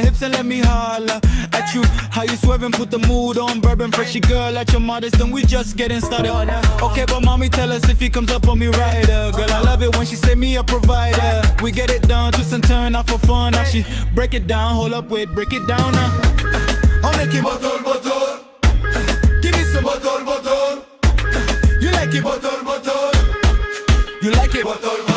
hips and let me holla at you. How you swerving, put the mood on, bourbon freshy girl at your modest, and we just getting started. Okay, but mommy tell us if he comes up on me right. Girl, I love it when she say me a provider. We get it done, twist and turn out for fun. Now she break it down, hold up, wait, break it down now. On est qui bottle, bottle. Give me some bottle, bottle. You like it, bottle, bottle. You like it, bottle, bottle.